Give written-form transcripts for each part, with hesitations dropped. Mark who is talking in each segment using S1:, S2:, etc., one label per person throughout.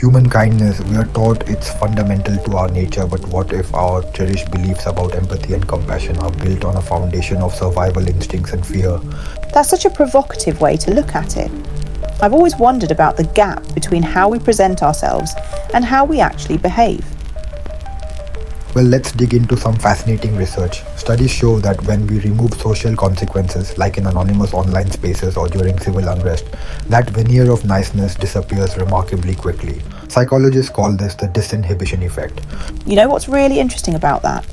S1: Human kindness, we are taught it's fundamental to our nature, but what if our cherished beliefs about empathy and compassion are built on a foundation of survival instincts and fear?
S2: That's such a provocative way to look at it. I've always wondered about the gap between how we present ourselves and how we actually behave.
S1: Well, let's dig into some fascinating research. Studies show that when we remove social consequences, like in anonymous online spaces or during civil unrest, that veneer of niceness disappears remarkably quickly. Psychologists call this the disinhibition effect.
S2: You know what's really interesting about that?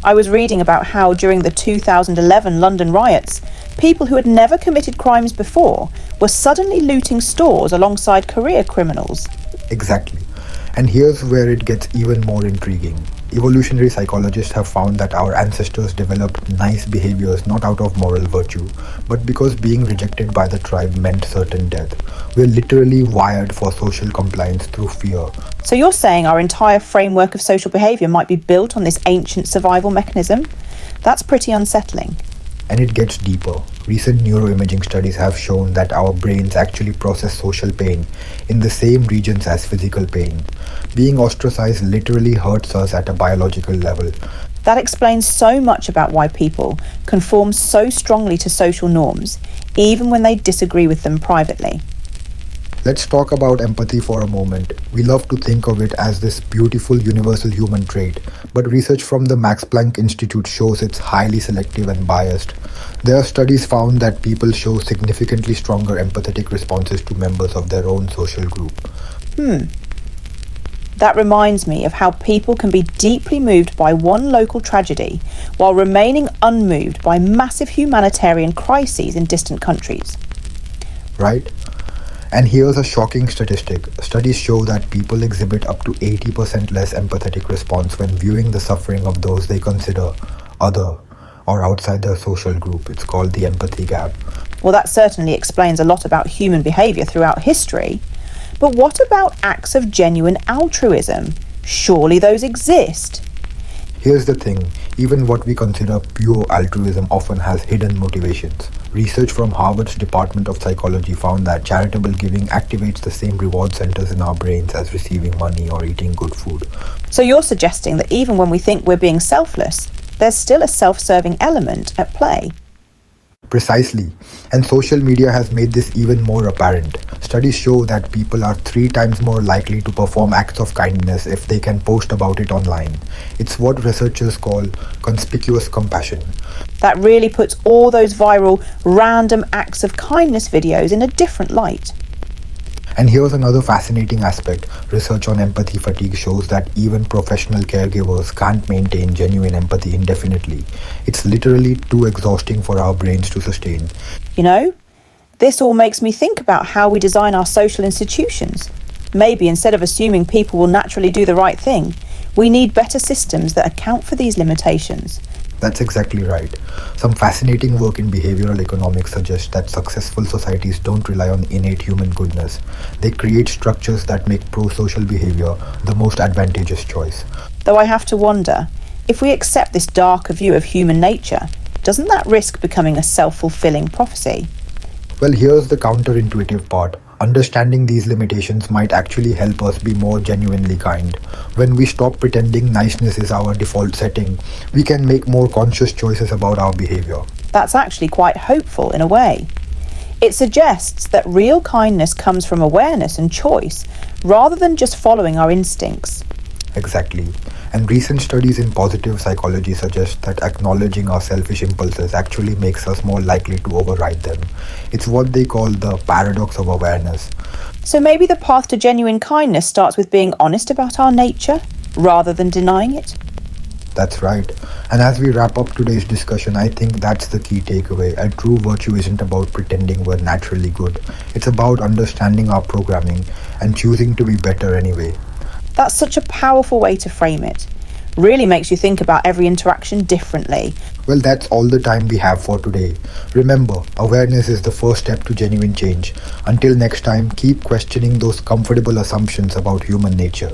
S2: I was reading about how during the 2011 London riots, people who had never committed crimes before were suddenly looting stores alongside career criminals.
S1: Exactly. And here's where it gets even more intriguing. Evolutionary psychologists have found that our ancestors developed nice behaviors not out of moral virtue, but because being rejected by the tribe meant certain death. We're literally wired for social compliance through fear.
S2: So you're saying our entire framework of social behaviour might be built on this ancient survival mechanism? That's pretty unsettling.
S1: And it gets deeper. Recent neuroimaging studies have shown that our brains actually process social pain in the same regions as physical pain. Being ostracized literally hurts us at a biological level.
S2: That explains so much about why people conform so strongly to social norms, even when they disagree with them privately.
S1: Let's talk about empathy for a moment. We love to think of it as this beautiful universal human trait, but research from the Max Planck Institute shows it's highly selective and biased. Their studies found that people show significantly stronger empathetic responses to members of their own social group.
S2: That reminds me of how people can be deeply moved by one local tragedy while remaining unmoved by massive humanitarian crises in distant countries.
S1: Right? And here's a shocking statistic. Studies show that people exhibit up to 80% less empathetic response when viewing the suffering of those they consider other or outside their social group. It's called the empathy gap.
S2: Well, that certainly explains a lot about human behaviour throughout history. But what about acts of genuine altruism? Surely those exist.
S1: Here's the thing, even what we consider pure altruism often has hidden motivations. Research from Harvard's Department of Psychology found that charitable giving activates the same reward centers in our brains as receiving money or eating good food.
S2: So you're suggesting that even when we think we're being selfless, there's still a self-serving element at play.
S1: Precisely. And social media has made this even more apparent. Studies show that people are 3 times more likely to perform acts of kindness if they can post about it online. It's what researchers call conspicuous compassion.
S2: That really puts all those viral random acts of kindness videos in a different light.
S1: And here's another fascinating aspect. Research on empathy fatigue shows that even professional caregivers can't maintain genuine empathy indefinitely. It's literally too exhausting for our brains to sustain.
S2: You know, this all makes me think about how we design our social institutions. Maybe instead of assuming people will naturally do the right thing, we need better systems that account for these limitations.
S1: That's exactly right. Some fascinating work in behavioral economics suggests that successful societies don't rely on innate human goodness. They create structures that make pro-social behavior the most advantageous choice.
S2: Though I have to wonder, if we accept this darker view of human nature, doesn't that risk becoming a self-fulfilling prophecy?
S1: Well, here's the counterintuitive part. Understanding these limitations might actually help us be more genuinely kind. When we stop pretending niceness is our default setting, we can make more conscious choices about our behavior.
S2: That's actually quite hopeful in a way. It suggests that real kindness comes from awareness and choice, rather than just following our instincts.
S1: Exactly. And recent studies in positive psychology suggest that acknowledging our selfish impulses actually makes us more likely to override them. It's what they call the paradox of awareness.
S2: So maybe the path to genuine kindness starts with being honest about our nature, rather than denying it?
S1: That's right. And as we wrap up today's discussion, I think that's the key takeaway. A true virtue isn't about pretending we're naturally good. It's about understanding our programming and choosing to be better anyway.
S2: That's such a powerful way to frame it. Really makes you think about every interaction differently.
S1: Well, that's all the time we have for today. Remember, awareness is the first step to genuine change. Until next time, keep questioning those comfortable assumptions about human nature.